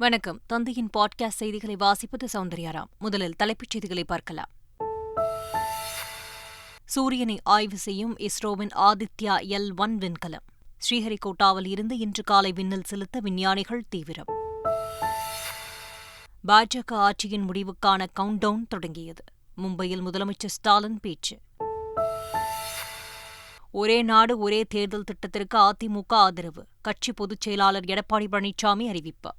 வணக்கம். தந்தையின் பாட்காஸ்ட் செய்திகளை வாசிப்பது சௌந்தர்யாராம். முதலில் தலைப்புச் செய்திகளை பார்க்கலாம். சூரியனை ஆய்வு செய்யும் இஸ்ரோவின் ஆதித்யா L1 விண்கலம் ஸ்ரீஹரிகோட்டாவில் இருந்து இன்று காலை விண்ணில் செலுத்த விஞ்ஞானிகள் தீவிரம். பாஜக ஆட்சியின் முடிவுக்கான கவுண்டவுன் தொடங்கியது. மும்பையில் முதலமைச்சர் ஸ்டாலின் பேச்சு. ஒரே நாடு ஒரே தேர்தல் திட்டத்திற்கு அதிமுக ஆதரவு. கட்சி பொதுச் செயலாளர் எடப்பாடி பழனிசாமி அறிவிப்பு.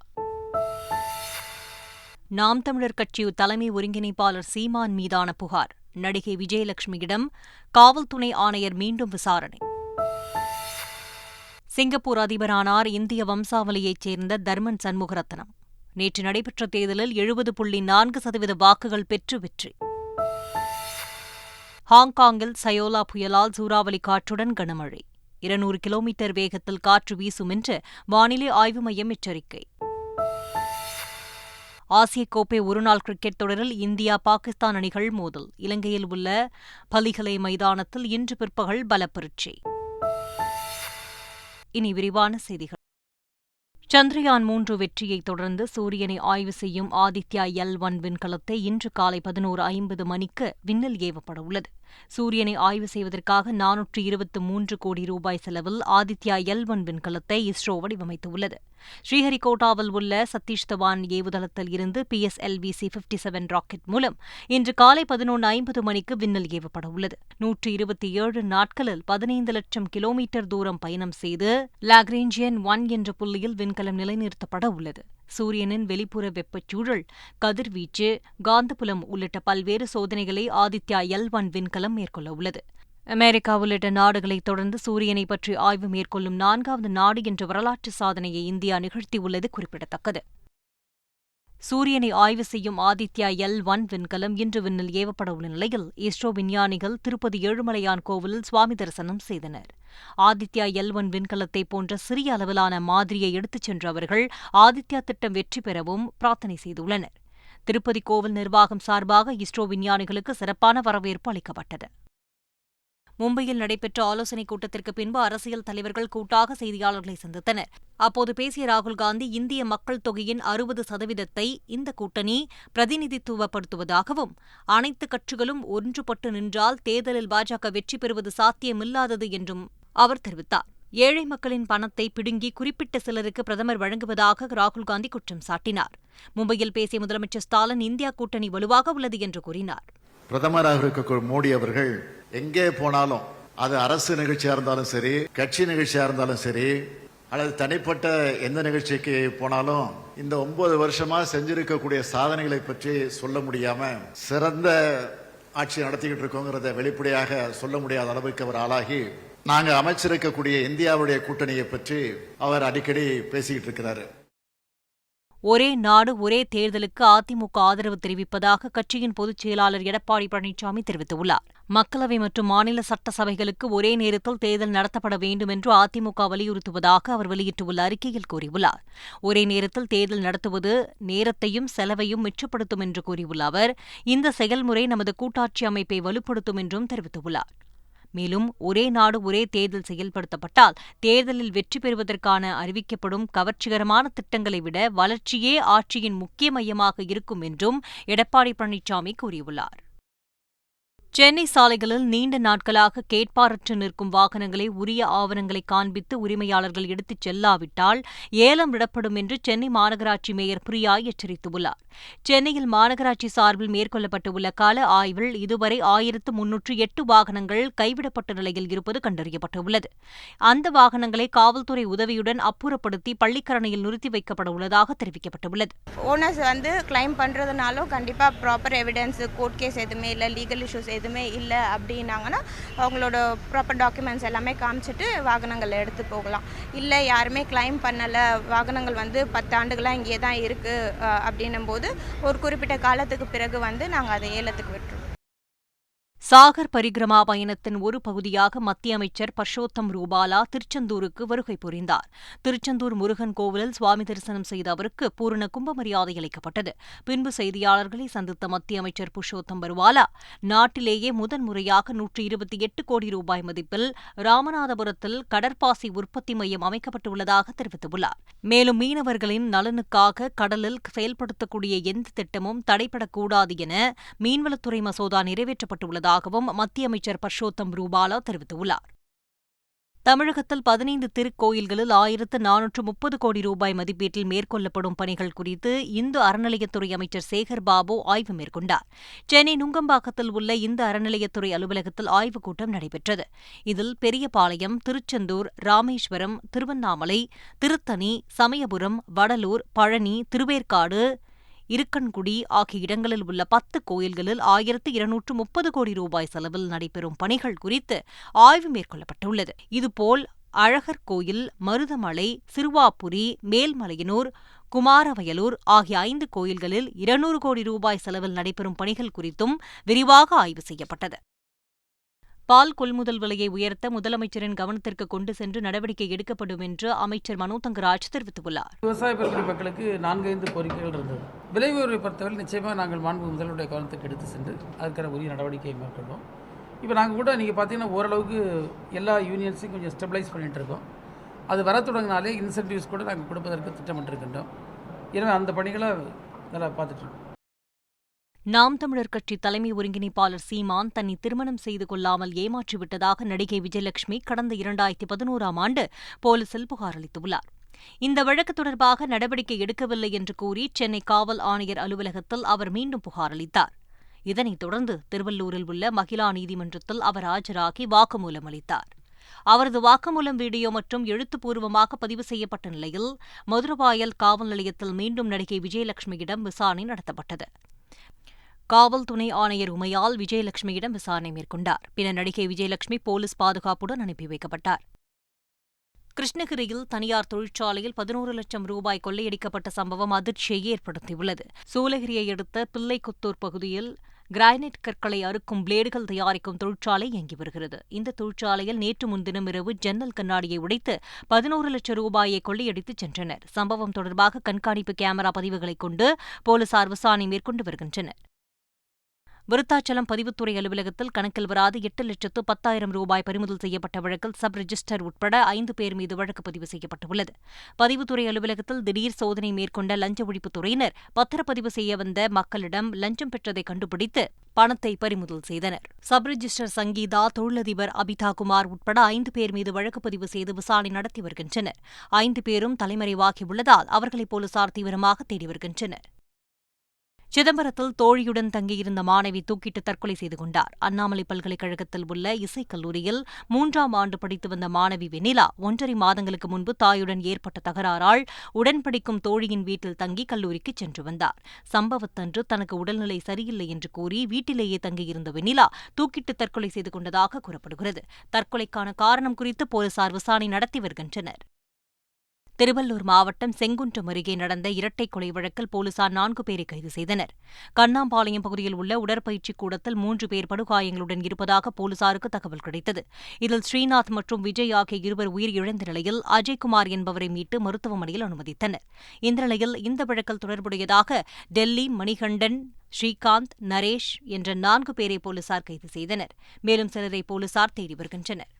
நாம் தமிழர் கட்சி தலைமை ஒருங்கிணைப்பாளர் சீமான் மீதான புகார். நடிகை விஜயலட்சுமியிடம் காவல் துணை ஆணையர் மீண்டும் விசாரணை. சிங்கப்பூர் அதிபரானார் இந்திய வம்சாவளியைச் சேர்ந்த தர்மன் சண்முகரத்னம். நேற்று நடைபெற்ற தேர்தலில் 70.4% வாக்குகள் பெற்று வெற்றி. ஹாங்காங்கில் சயோலா புயலால் சூறாவளி காற்றுடன் கனமழை. 200 கிலோமீட்டர் வேகத்தில் காற்று வீசும் என்று வானிலை ஆய்வு மையம் எச்சரிக்கை. ஆசிய கோப்பை ஒருநாள் கிரிக்கெட் தொடரில் இந்தியா பாகிஸ்தான் அணிகள் மோதல். இலங்கையில் உள்ள பலிகலை மைதானத்தில் இன்று பிற்பகல் பலப்பரீட்சை. இனி விரிவான செய்திகள். சந்திரயான் 3 வெற்றியைத் தொடர்ந்து சூரியனை ஆய்வு செய்யும் ஆதித்யா L1 விண்கலத்தை இன்று காலை 11:50 மணிக்கு விண்ணில் ஏவப்பட உள்ளது. சூரியனை ஆய்வு செய்வதற்காக 423 கோடி ரூபாய் செலவில் ஆதித்யா L1 விண்கலத்தை இஸ்ரோ வடிவமைத்துள்ளது. ஸ்ரீஹரிகோட்டாவில் உள்ள சதீஷ் தவான் ஏவுதளத்தில் இருந்து PSLV-C-57 ராக்கெட் மூலம் இன்று காலை 11:50 மணிக்கு விண்ணில் ஏவப்பட உள்ளது. 127 நாட்களில் 15 லட்சம் கிலோமீட்டர் தூரம் பயணம் செய்து லாக்ரேஞ்சியன் 1 என்ற புள்ளியில் விண்கலம் நிலைநிறுத்தப்பட உள்ளது. சூரியனின் வெளிப்புற வெப்பச்சூழல், கதிர்வீச்சு, காந்தப்புலம் உள்ளிட்ட பல்வேறு சோதனைகளை ஆதித்யா L1 விண்கலம் மேற்கொள்ள உள்ளது. அமெரிக்கா உள்ளிட்ட நாடுகளைத் தொடர்ந்து சூரியனை பற்றி ஆய்வு மேற்கொள்ளும் 4வது நாடு என்ற வரலாற்று சாதனையை இந்தியா நிகழ்த்தியுள்ளது குறிப்பிடத்தக்கது. சூரியனை ஆய்வு செய்யும் ஆதித்யா L1 விண்கலம் இன்று விண்ணில் ஏவப்பட உள்ள நிலையில் இஸ்ரோ விஞ்ஞானிகள் திருப்பதி ஏழுமலையான் கோவிலில் சுவாமி தரிசனம் செய்தனர். ஆதித்யா L1 விண்கலத்தை போன்ற சிறிய அளவிலான மாதிரியை எடுத்துச் சென்ற அவர்கள் ஆதித்யா திட்டம் வெற்றி பெறவும் பிரார்த்தனை செய்துள்ளனர். திருப்பதி கோவில் நிர்வாகம் சார்பாக இஸ்ரோ விஞ்ஞானிகளுக்கு சிறப்பான வரவேற்பு அளிக்கப்பட்டது. மும்பையில் நடைபெற்ற ஆலோசனைக் கூட்டத்திற்கு பின்பு அரசியல் தலைவர்கள் கூட்டாக செய்தியாளர்களை சந்தித்தனர். அப்போது பேசிய ராகுல் காந்தி இந்திய மக்கள் தொகையின் 60%-ஐ இந்த கூட்டணி பிரதிநிதித்துவப்படுத்துவதாகவும் அனைத்து கட்சிகளும் ஒன்றுபட்டு நின்றால் தேர்தலில் பாஜக வெற்றி பெறுவது சாத்தியமில்லாதது என்றும் அவர் தெரிவித்தார். ஏழை மக்களின் பணத்தை பிடுங்கி குறிப்பிட்ட சிலருக்கு பிரதமர் வழங்குவதாக ராகுல் காந்தி குற்றம் சாட்டினார். மும்பையில் பேசிய முதலமைச்சர் ஸ்டாலின் இந்தியா கூட்டணி வலுவாக உள்ளது என்று கூறினார். பிரதமராக இருக்க மோடி அவர்கள் எங்கே போனாலும், அது அரசு நிகழ்ச்சியா இருந்தாலும் சரி, கட்சி நிகழ்ச்சியா இருந்தாலும் சரி, அல்லது தனிப்பட்ட எந்த நிகழ்ச்சிக்கு போனாலும் இந்த 9 வருஷமா செஞ்சிருக்கக்கூடிய சாதனைகளை பற்றி சொல்ல முடியாம சிறந்த ஆட்சி நடத்திக்கிட்டு இருக்கோங்கிறத வெளிப்படையாக சொல்ல முடியாத அளவுக்கு அவர் ஆளாகி நாங்க அமைச்சிருக்கக்கூடிய இந்தியாவுடைய கூட்டணியை பற்றி அவர் அடிக்கடி பேசிக்கிட்டு இருக்கிறாரு. ஒரே நாடு ஒரே தேர்தலுக்கு அதிமுக ஆதரவு தெரிவிப்பதாக கட்சியின் பொதுச் செயலாளர் எடப்பாடி பழனிசாமி தெரிவித்துள்ளார். மக்களவை மற்றும் மாநில சட்டசபைகளுக்கு ஒரே நேரத்தில் தேர்தல் நடத்தப்பட வேண்டும் என்று அதிமுக வலியுறுத்துவதாக அவர் வெளியிட்டுள்ள அறிக்கையில் கூறியுள்ளார். ஒரே நேரத்தில் தேர்தல் நடத்துவது நேரத்தையும் செலவையும் மிச்சப்படுத்தும் என்று கூறியுள்ள அவர் இந்த செயல்முறை நமது கூட்டாட்சி அமைப்பை வலுப்படுத்தும் என்றும் தெரிவித்துள்ளார். மேலும் ஒரே நாடு ஒரே தேர்தல் செயல்படுத்தப்பட்டால் தேர்தலில் வெற்றி பெறுவதற்கான அறிவிக்கப்படும் கவர்ச்சிகரமான திட்டங்களை விட வளர்ச்சியே ஆட்சியின் முக்கிய மையமாக இருக்கும் என்றும் எடப்பாடி பழனிசாமி கூறியுள்ளார். சென்னை சாலைகளில் நீண்ட நாட்களாக கேட்பாரற்று நிற்கும் வாகனங்களை உரிய ஆவணங்களை காண்பித்து உரிமையாளர்கள் எடுத்துச் செல்லாவிட்டால் ஏலம் விடப்படும் என்று சென்னை மாநகராட்சி மேயர் பிரியா எச்சரித்துள்ளார். சென்னையில் மாநகராட்சி சார்பில் மேற்கொள்ளப்பட்டுள்ள கள ஆய்வில் இதுவரை 1308 வாகனங்கள் கைவிடப்பட்ட நிலையில் இருப்பது கண்டறியப்பட்டுள்ளது. அந்த வாகனங்களை காவல்துறை உதவியுடன் அப்புறப்படுத்தி பள்ளிக்கரணையில் நிறுத்தி வைக்கப்பட உள்ளதாக தெரிவிக்கப்பட்டுள்ளது. ஓனர்ஸ் கிளைம் பண்றதுனாலும் கண்டிப்பா ப்ராப்பர் எவிடன்ஸ், கோர்ட் கேஸ் எதுவுமே இல்லை, லீகல் இஷ்யூஸ் எதுவுமே இல்லை அப்படின்னாங்கன்னா அவங்களோட ப்ராப்பர் டாக்குமெண்ட்ஸ் எல்லாமே காமிச்சிட்டு வாகனங்களை எடுத்து போகலாம். இல்லை யாருமே கிளைம் பண்ணலை, வாகனங்கள் 10 ஆண்டுகளாக இங்கே தான் இருக்குது அப்படின்னும் போது ஒரு குறிப்பிட்ட காலத்துக்கு பிறகு நாங்கள் அதை ஏலத்துக்கு விட்டுருவோம். சாகர் பரிக்கிரமா பயணத்தின் ஒரு பகுதியாக மத்திய அமைச்சர் பர்ஷோத்தம் ரூபாலா திருச்செந்தூருக்கு வருகை புரிந்தார். திருச்செந்தூர் முருகன் கோவிலில் சுவாமி தரிசனம் செய்த அவருக்கு பூரண கும்ப மரியாதை அளிக்கப்பட்டது. பின்பு செய்தியாளர்களை சந்தித்த மத்திய அமைச்சர் புருஷோத்தம் ரூபாலா, நாட்டிலேயே முதன்முறையாக 128 கோடி ரூபாய் மதிப்பில் ராமநாதபுரத்தில் கடற்பாசி உற்பத்தி மையம் அமைக்கப்பட்டுள்ளதாக தெரிவித்துள்ளார். மேலும் மீனவர்களின் நலனுக்காக கடலில் செயல்படுத்தக்கூடிய எந்த திட்டமும் தடைபடக்கூடாது என மீன்வளத்துறை மசோதா நிறைவேற்றப்பட்டுள்ளதாகவும் மத்திய அமைச்சர் பர்ஷோத்தம் ரூபாலா தெரிவித்துள்ளார். தமிழகத்தில் 15 திருக்கோயில்களில் 1430 கோடி ரூபாய் மதிப்பீட்டில் மேற்கொள்ளப்படும் பணிகள் குறித்து இந்து அறநிலையத்துறை அமைச்சர் சேகர் பாபு ஆய்வு மேற்கொண்டார். சென்னை நுங்கம்பாக்கத்தில் உள்ள இந்து அறநிலையத்துறை அலுவலகத்தில் ஆய்வுக் கூட்டம் நடைபெற்றது. இதில் பெரியபாளையம், திருச்செந்தூர், ராமேஸ்வரம், திருவண்ணாமலை, திருத்தணி, சமயபுரம், வடலூர், பழனி, திருவேற்காடு, இருக்கன்குடி ஆகிய இடங்களில் உள்ள 10 கோயில்களில் 1230 கோடி ரூபாய் செலவில் நடைபெறும் பணிகள் குறித்து ஆய்வு மேற்கொள்ளப்பட்டுள்ளது. இதுபோல் அழகர் கோயில், மருதமலை, சிறுவாபுரி, மேல்மலையனூர், குமாரவயலூர் ஆகிய 5 கோயில்களில் 200 கோடி ரூபாய் செலவில் நடைபெறும் பணிகள் குறித்தும் விரிவாக ஆய்வு செய்யப்பட்டது. பால் கொள்முதல் விலையை உயர்த்த முதலமைச்சரின் கவனத்திற்கு கொண்டு சென்று நடவடிக்கை எடுக்கப்படும் என்று அமைச்சர் மனோ தங்கராஜ் தெரிவித்துள்ளார். விவசாய பெருங்குடி மக்களுக்கு 4-5 கோரிக்கைகள் இருந்தது. விலை உயர்வை பொறுத்தவரை நிச்சயமாக நாங்கள் மாண்பு முதல்வருடைய கவனத்துக்கு எடுத்து சென்று அதற்கான உரிய நடவடிக்கையை மேற்கொள்வோம். இப்போ நாங்கள் கூட நீங்கள் பார்த்தீங்கன்னா ஓரளவுக்கு எல்லா யூனியன்ஸையும் கொஞ்சம் ஸ்டெபிளைஸ் பண்ணிகிட்டு இருக்கோம். அது வர தொடங்கினாலே இன்சென்டிவ்ஸ் கூட நாங்கள் கொடுப்பதற்கு திட்டமிட்டிருக்கின்றோம். எனவே அந்த பணிகளை நல்லா பார்த்துட்ருக்கோம். நாம் தமிழர் கட்சி தலைமை ஒருங்கிணைப்பாளர் சீமான் தன்னை திருமணம் செய்து கொள்ளாமல் ஏமாற்றிவிட்டதாக நடிகை விஜயலட்சுமி கடந்த 2011ஆம் ஆண்டு போலீசில் புகார் அளித்துள்ளார். இந்த வழக்கு தொடர்பாக நடவடிக்கை எடுக்கவில்லை என்று கூறி சென்னை காவல் ஆணையர் அலுவலகத்தில் அவர் மீண்டும் புகார் அளித்தார். இதனைத் தொடர்ந்து திருவள்ளூரில் உள்ள மகிளா நீதிமன்றத்தில் அவர் ஆஜராகி வாக்குமூலம் அளித்தார். அவரது வாக்குமூலம் வீடியோ மற்றும் எழுத்துப்பூர்வமாக பதிவு செய்யப்பட்ட நிலையில் மதுரவாயல் காவல் நிலையத்தில் மீண்டும் நடிகை விஜயலட்சுமியிடம் விசாரணை நடத்தப்பட்டது. காவல் துணை ஆணையர் உமையால் விஜயலட்சுமியிடம் விசாரணை மேற்கொண்டார். பின்னர் நடிகை விஜயலட்சுமி போலீஸ் பாதுகாப்புடன் அனுப்பி வைக்கப்பட்டார். கிருஷ்ணகிரியில் தனியார் தொழிற்சாலையில் 11 லட்சம் ரூபாய் கொள்ளையடிக்கப்பட்ட சம்பவம் அதிர்ச்சியை ஏற்படுத்தியுள்ளது. சூளகிரியை அடுத்த பிள்ளைக்குத்தூர் பகுதியில் கிரானைட் கற்களை அறுக்கும் பிளேடுகள் தயாரிக்கும் தொழிற்சாலை இயங்கி வருகிறது. இந்த தொழிற்சாலையில் நேற்று முன்தினம் இரவு ஜன்னல் கண்ணாடியை உடைத்து 11 லட்சம் ரூபாயை கொள்ளையடித்துச் சென்றனர். சம்பவம் தொடர்பாக கண்காணிப்பு கேமரா பதிவுகளைக் கொண்டு போலீசார் விசாரணை மேற்கொண்டு வருகின்றனர். விருத்தாச்சலம் பதிவுத்துறை அலுவலகத்தில் கணக்கில் வராது 8,10,000 ரூபாய் பறிமுதல் செய்யப்பட்ட வழக்கில் சப் ரிஜிஸ்டர் உட்பட 5 பேர் மீது வழக்கு பதிவு செய்யப்பட்டுள்ளது. பதிவுத்துறை அலுவலகத்தில் திடீர் சோதனை மேற்கொண்ட லஞ்ச ஒழிப்புத்துறையினர் பத்திரப்பதிவு செய்ய வந்த மக்களிடம் லஞ்சம் பெற்றதை கண்டுபிடித்து பணத்தை பறிமுதல் செய்தனர். சப் ரிஜிஸ்டர் சங்கீதா, தொழிலதிபர் அபிதா குமார் உட்பட 5 பேர் மீது வழக்கு பதிவு செய்து விசாரணை நடத்தி வருகின்றனர். 5 பேரும் தலைமறைவாகியுள்ளதால் அவர்களை போலீசார் தீவிரமாக தேடி வருகின்றனர். சிதம்பரத்தில் தோழியுடன் தங்கியிருந்த மாணவி தூக்கிட்டு தற்கொலை செய்து கொண்டார். அண்ணாமலை பல்கலைக்கழகத்தில் உள்ள இசைக்கல்லூரியில் 3ஆம் ஆண்டு படித்து வந்த மாணவி வெண்ணிலா 1.5 மாதங்களுக்கு முன்பு தாயுடன் ஏற்பட்ட தகராறால் உடன்படிக்கும் தோழியின் வீட்டில் தங்கி கல்லூரிக்கு சென்று வந்தார். சம்பவத்தன்று தனக்கு உடல்நிலை சரியில்லை என்று கூறி வீட்டிலேயே தங்கியிருந்த வெண்ணிலா தூக்கிட்டு தற்கொலை செய்து கொண்டதாக கூறப்படுகிறது. தற்கொலைக்கான காரணம் குறித்து போலீசார் விசாரணை நடத்தி வருகின்றனர். திருவள்ளூர் மாவட்டம் செங்குன்றம் அருகே நடந்த இரட்டை கொலை வழக்கில் போலீசார் 4 பேரை கைது செய்தனர். கண்ணாம்பாளையம் பகுதியில் உள்ள உடற்பயிற்சிக் கூடத்தில் 3 பேர் படுகாயங்களுடன் இருப்பதாக போலீசாருக்கு தகவல் கிடைத்தது. இதில் ஸ்ரீநாத் மற்றும் விஜய் ஆகிய இருவர் உயிரிழந்த நிலையில் அஜய்குமார் என்பவரை மீட்டு மருத்துவமனையில் அனுமதித்தனர். இந்த நிலையில் இந்த வழக்கில் தொடர்புடையதாக டெல்லி, மணிகண்டன், ஸ்ரீகாந்த், நரேஷ் என்ற 4 பேரை போலீசார் கைது செய்தனர். மேலும் சிலரை போலீசார் தேடி வருகின்றனர்.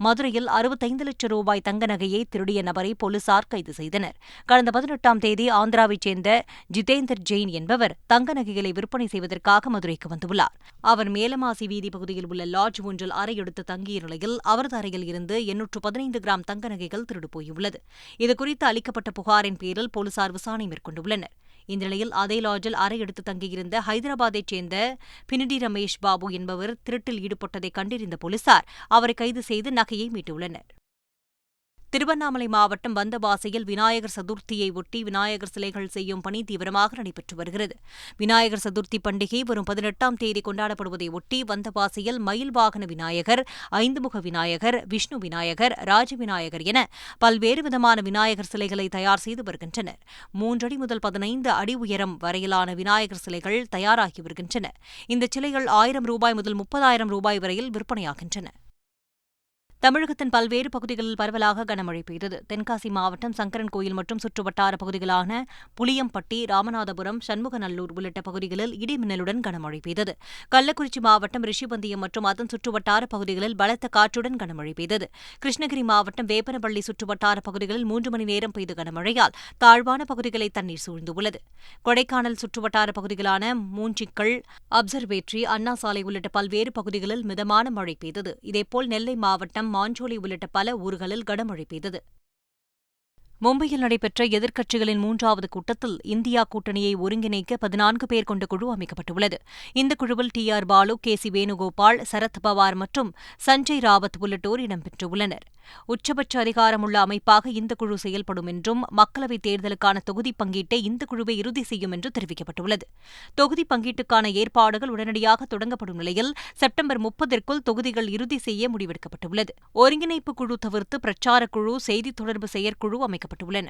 மதுரையில் 65 லட்சம் ரூபாய் தங்க நகையை திருடிய நபரை போலீசார் கைது செய்தனர். கடந்த 18ஆம் தேதி ஆந்திராவைச் சேர்ந்த ஜிதேந்தர் ஜெயின் என்பவர் தங்க நகைகளை விற்பனை செய்வதற்காக மதுரைக்கு வந்துள்ளார். அவர் மேலமாசி வீதி பகுதியில் உள்ள லாட்ஜ் ஒன்றில் அறை எடுத்து தங்கிய நிலையில் அவரது அறையில் இருந்து 815 கிராம் தங்க நகைகள் திருடு போயுள்ளது. இதுகுறித்து அளிக்கப்பட்ட புகாரின் பேரில் போலீசார் விசாரணை மேற்கொண்டுள்ளனர். இந்த நிலையில் அதே லாட்ஜில் அறை எடுத்து தங்கியிருந்த ஹைதராபாத்தைச் சேர்ந்த பினிடி ரமேஷ் பாபு என்பவர் திருட்டில் ஈடுபட்டதை கண்டறிந்த போலீசார் அவரை கைது செய்து நகையை மீட்டுள்ளனர். திருவண்ணாமலை மாவட்டம் வந்தவாசியில் விநாயகர் சதுர்த்தியை ஒட்டி விநாயகர் சிலைகள் செய்யும் பணி தீவிரமாக நடைபெற்று வருகிறது. விநாயகர் சதுர்த்தி பண்டிகை வரும் 18ஆம் தேதி கொண்டாடப்படுவதை ஒட்டி வந்தவாசியில் மயில் வாகன விநாயகர், 5 முக விநாயகர், விஷ்ணு விநாயகர், ராஜ விநாயகர் என பல்வேறு விதமான விநாயகர் சிலைகளை தயார் செய்து வருகின்றனர். 3 அடி முதல் 15 அடி உயரம் வரையிலான விநாயகர் சிலைகள் தயாராகி வருகின்றன. இந்த சிலைகள் 1000 ரூபாய் முதல் 30,000 ரூபாய் வரையில் விற்பனையாகின்றன. தமிழகத்தின் பல்வேறு பகுதிகளில் பரவலாக கனமழை பெய்தது. தென்காசி மாவட்டம் சங்கரன் கோயில் மற்றும் சுற்றுவட்டார பகுதிகளான புளியம்பட்டி, ராமநாதபுரம், சண்முகநல்லூர் உள்ளிட்ட பகுதிகளில் இடிமின்னலுடன் கனமழை பெய்தது. கள்ளக்குறிச்சி மாவட்டம் ரிஷிவந்தியம் மற்றும் அதன் சுற்றுவட்டார பகுதிகளில் பலத்த காற்றுடன் கனமழை பெய்தது. கிருஷ்ணகிரி மாவட்டம் வேப்பனப்பள்ளி சுற்றுவட்டார பகுதிகளில் 3 மணி நேரம் பெய்த கனமழையால் தாழ்வான பகுதிகளை தண்ணீர் சூழ்ந்துள்ளது. கொடைக்கானல் சுற்றுவட்டார பகுதிகளான மூஞ்சிக்கல், அப்சர்வேட்டரி, அண்ணா சாலை உள்ளிட்ட பல்வேறு பகுதிகளில் மிதமான மழை பெய்தது. இதேபோல் நெல்லை மாவட்டம் மாஞ்சோலை உள்ளிட்ட பல ஊர்களில் கனமழை பெய்தது. மும்பையில் நடைபெற்ற எதிர்க்கட்சிகளின் 3வது கூட்டத்தில் இந்தியா கூட்டணியை ஒருங்கிணைக்க 14 பேர் கொண்ட குழு அமைக்கப்பட்டுள்ளது. இந்த குழுவில் டி.ஆர். பாலு, கே.சி. வேணுகோபால், சரத் பவார் மற்றும் சஞ்சய் ராவத் உள்ளிட்டோர் இடம்பெற்றுள்ளனர். உச்சபட்ச அதிகாரமுள்ள அமைப்பாக இந்த குழு செயல்படும் என்றும் மக்களவைத் தேர்தலுக்கான தொகுதி பங்கீட்டை இந்த குழுவை இறுதி செய்யும் என்று தெரிவிக்கப்பட்டுள்ளது. தொகுதி பங்கீட்டுக்கான ஏற்பாடுகள் உடனடியாக தொடங்கப்படும் நிலையில் செப்டம்பர் 30ற்குள் தொகுதிகள் இறுதி செய்ய முடிவெடுக்கப்பட்டுள்ளது. ஒருங்கிணைப்பு குழு தவிர்த்து பிரச்சாரக் குழு, செய்தித் தொடர்பு செயற்குழு அமைக்கப்பட்டுள்ளன.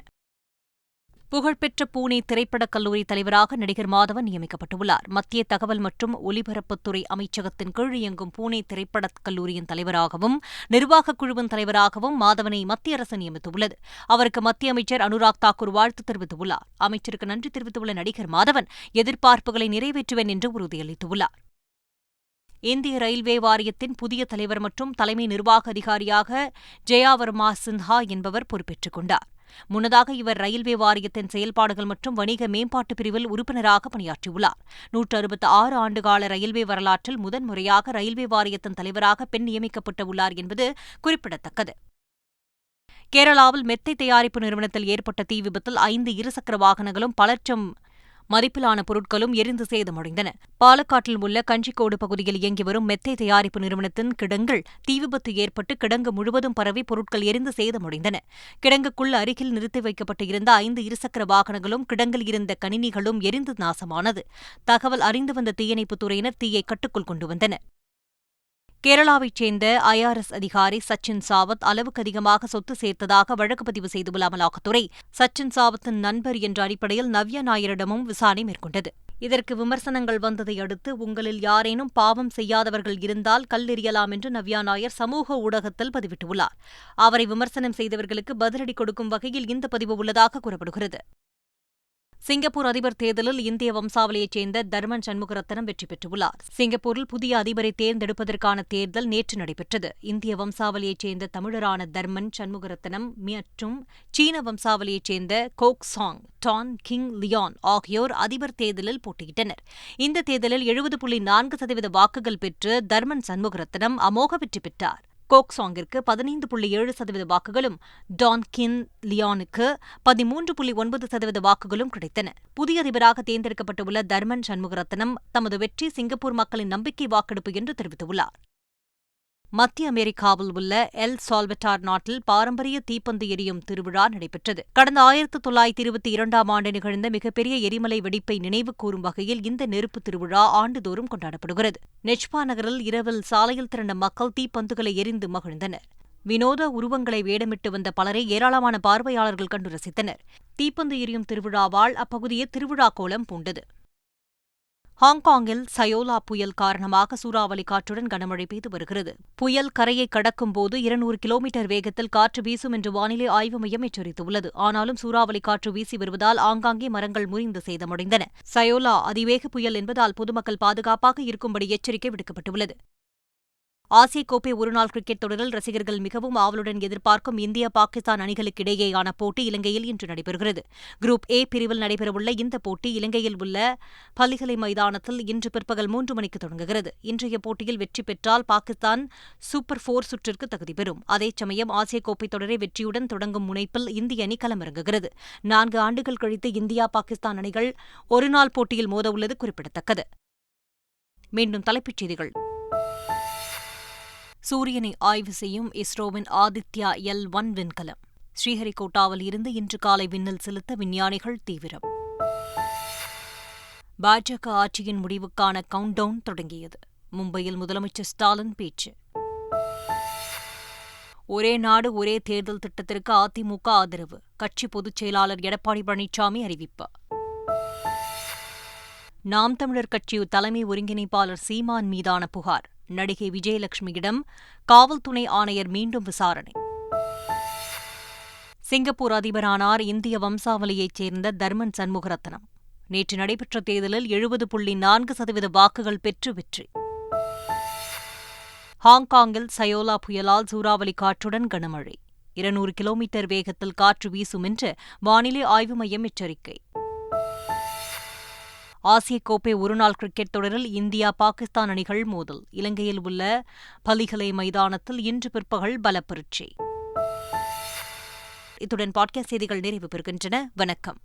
புகழ்பெற்ற பூனே திரைப்படக் கல்லூரி தலைவராக நடிகர் மாதவன் நியமிக்கப்பட்டுள்ளார். மத்திய தகவல் மற்றும் ஒலிபரப்புத்துறை அமைச்சகத்தின் கீழ் இயங்கும் பூனே திரைப்படக் கல்லூரியின் தலைவராகவும் நிர்வாகக் குழுவின் தலைவராகவும் மாதவனை மத்திய அரசு நியமித்துள்ளது. அவருக்கு மத்திய அமைச்சர் அனுராக் தாக்கூர் வாழ்த்து தெரிவித்துள்ளார். அமைச்சருக்கு நன்றி தெரிவித்துள்ள நடிகர் மாதவன் எதிர்பார்ப்புகளை நிறைவேற்றுவேன் என்று உறுதியளித்துள்ளார். இந்திய ரயில்வே வாரியத்தின் புதிய தலைவர் மற்றும் தலைமை நிர்வாக அதிகாரியாக ஜெயாவர்மா சின்ஹா என்பவர் பொறுப்பேற்றுக் கொண்டார். முன்னதாக இவர் ரயில்வே வாரியத்தின் செயல்பாடுகள் மற்றும் வணிக மேம்பாட்டு பிரிவில் உறுப்பினராக பணியாற்றியுள்ளார். 166 ஆண்டுகால ரயில்வே வரலாற்றில் முதன்முறையாக ரயில்வே வாரியத்தின் தலைவராக பெண் நியமிக்கப்பட்டுள்ளார் என்பது குறிப்பிடத்தக்கது. கேரளாவில் மெத்தை தயாரிப்பு நிறுவனத்தில் ஏற்பட்ட தீ விபத்தில் 5 இருசக்கர வாகனங்களும் பல லட்சம் மதிப்பிலான பொருட்களும் எரிந்து சேதமடைந்தன. பாலக்காட்டில் உள்ள கஞ்சிக்கோடு பகுதியில் இயங்கி வரும் மெத்தை தயாரிப்பு நிறுவனத்தின் கிடங்கில் தீ விபத்து ஏற்பட்டு கிடங்கு முழுவதும் பரவி பொருட்கள் எரிந்து சேதமடைந்தன. கிடங்குக்குள் அருகில் நிறுத்தி வைக்கப்பட்டு இருந்த 5 இருசக்கர வாகனங்களும் கிடங்கில் இருந்த கணினிகளும் எரிந்து நாசமானது. தகவல் அறிந்து வந்த தீயணைப்புத் துறையினர் தீயை கட்டுக்குள் கொண்டு வந்தனர். கேரளாவைச் சேர்ந்த ஐஆர்எஸ் அதிகாரி சச்சின் சாவத் அளவுக்கு அதிகமாக சொத்து சேர்த்ததாக வழக்கு பதிவு செய்துள்ள அமலாக்கத்துறை சச்சின் சாவத்தின் நண்பர் என்ற அடிப்படையில் நவ்யா நாயரிடமும் விசாரணை மேற்கொண்டது. இதற்கு விமர்சனங்கள் வந்ததை அடுத்து உங்களில் யாரேனும் பாவம் செய்யாதவர்கள் இருந்தால் கல்லெறியலாம் என்று நவ்யா நாயர் சமூக ஊடகத்தில் பதிவிட்டுள்ளார். அவரை விமர்சனம் செய்தவர்களுக்கு பதிலடி கொடுக்கும் வகையில் இந்த பதிவு உள்ளதாக கூறப்படுகிறது. சிங்கப்பூர் அதிபர் தேர்தலில் இந்திய வம்சாவளியைச் சேர்ந்த தர்மன் சண்முகரத்னம் வெற்றி பெற்றுள்ளார். சிங்கப்பூரில் புதிய அதிபரை தேர்ந்தெடுப்பதற்கான தேர்தல் நேற்று நடைபெற்றது. இந்திய வம்சாவளியைச் சேர்ந்த தமிழரான தர்மன் சண்முகரத்னம் மற்றும் சீன வம்சாவளியைச் சேர்ந்த Kok Song Tan Kin Lian ஆகியோர் அதிபர் தேர்தலில் போட்டியிட்டனர். இந்த தேர்தலில் 70.4% வாக்குகள் பெற்று தர்மன் சண்முகரத்னம் அமோக வெற்றி பெற்றார். கோக்சாங்கிற்கு 15.7% வாக்குகளும், டான் கின் லியானுக்கு 13.9% வாக்குகளும் கிடைத்தன. புதிய அதிபராக தேர்ந்தெடுக்கப்பட்டுள்ள தர்மன் சண்முகரத்னம் தமது வெற்றி சிங்கப்பூர் மக்களின் நம்பிக்கை வாக்கெடுப்பு என்று தெரிவித்துள்ளார். மத்திய அமெரிக்காவில் உள்ள எல் சால்வட்டார் நாட்டில் பாரம்பரிய தீப்பந்து எரியும் திருவிழா நடைபெற்றது. கடந்த 1922ஆம் ஆண்டு நிகழ்ந்த மிகப்பெரிய எரிமலை வெடிப்பை நினைவு கூறும் வகையில் இந்த நெருப்பு திருவிழா ஆண்டுதோறும் கொண்டாடப்படுகிறது. நெச்பா நகரில் இரவில் சாலையில் திரண்ட மக்கள் தீப்பந்துகளை எரிந்து மகிழ்ந்தனர். வினோத உருவங்களை வேடமிட்டு வந்த பலரை ஏராளமான பார்வையாளர்கள் கண்டு ரசித்தனர். தீப்பந்து எரியும் திருவிழாவால் அப்பகுதியே திருவிழா கோலம் பூண்டது. ஹாங்காங்கில் சயோலா புயல் காரணமாக சூறாவளி காற்றுடன் கனமழை பெய்து வருகிறது. புயல் கரையை கடக்கும்போது 200 கிலோமீட்டர் வேகத்தில் காற்று வீசும் என்று வானிலை ஆய்வு மையம் எச்சரித்துள்ளது. ஆனாலும் சூறாவளி காற்று வீசி வருவதால் ஆங்காங்கே மரங்கள் முறிந்து சேதமடைந்தன. சயோலா அதிவேக புயல் என்பதால் பொதுமக்கள் பாதுகாப்பாக இருக்கும்படி எச்சரிக்கை விடுக்கப்பட்டுள்ளது. ஆசிய கோப்பை ஒருநாள் கிரிக்கெட் தொடரில் ரசிகர்கள் மிகவும் ஆவலுடன் எதிர்பார்க்கும் இந்தியா பாகிஸ்தான் அணிகளுக்கிடையேயான போட்டி இலங்கையில் இன்று நடைபெறுகிறது. குரூப் ஏ பிரிவில் நடைபெறவுள்ள இந்த போட்டி இலங்கையில் உள்ள பல்லிகலை மைதானத்தில் இன்று பிற்பகல் 3 மணிக்கு தொடங்குகிறது. இன்றைய போட்டியில் வெற்றி பெற்றால் பாகிஸ்தான் சூப்பர் 4 சுற்றிற்கு தகுதி பெறும். அதே சமயம் ஆசிய கோப்பை தொடரை வெற்றியுடன் தொடங்கும் முனைப்பில் இந்திய அணி களமிறங்குகிறது. 4 ஆண்டுகள் கழித்து இந்தியா பாகிஸ்தான் அணிகள் ஒருநாள் போட்டியில் மோதவுள்ளது குறிப்பிடத்தக்கது. மீண்டும் தலைப்புச் செய்திகள். சூரியனை ஆய்வு செய்யும் இஸ்ரோவின் ஆதித்யா L1 விண்கலம் ஸ்ரீஹரிகோட்டாவில் இருந்து இன்று காலை விண்ணில் செலுத்த விஞ்ஞானிகள் தீவிரம். பாஜக ஆட்சியின் முடிவுக்கான கவுண்டவுன் தொடங்கியது. மும்பையில் முதலமைச்சர் ஸ்டாலின் பேச்சு. ஒரே நாடு ஒரே தேர்தல் திட்டத்திற்கு அதிமுக ஆதரவு. கட்சி பொதுச் செயலாளர் எடப்பாடி பழனிசாமி அறிவிப்பு. நாம் தமிழர் கட்சி தலைமை ஒருங்கிணைப்பாளர் சீமான் மீதான புகார். நடிகை விஜயலட்சுமியிடம் காவல் துணை ஆணையர் மீண்டும் விசாரணை. சிங்கப்பூர் அதிபரானார் இந்திய வம்சாவளியைச் சேர்ந்த தர்மன் சண்முகரத்னம். நேற்று நடைபெற்ற தேர்தலில் 70.4% வாக்குகள் பெற்று வெற்றி. ஹாங்காங்கில் சயோலா புயலால் சூறாவளி காற்றுடன் கனமழை. 200 கிலோமீட்டர் வேகத்தில் காற்று வீசும் என்று வானிலை ஆய்வு மையம் எச்சரிக்கை. ஆசிய கோப்பை ஒருநாள் கிரிக்கெட் தொடரில் இந்தியா பாகிஸ்தான் அணிகள் மோதல். இலங்கையில் உள்ள பலிகலை மைதானத்தில் இன்று பிற்பகல் பலப்பரீட்சை. இத்துடன் பாட்காஸ்ட் செய்திகள் நிறைவு பெறுகின்றன. வணக்கம்.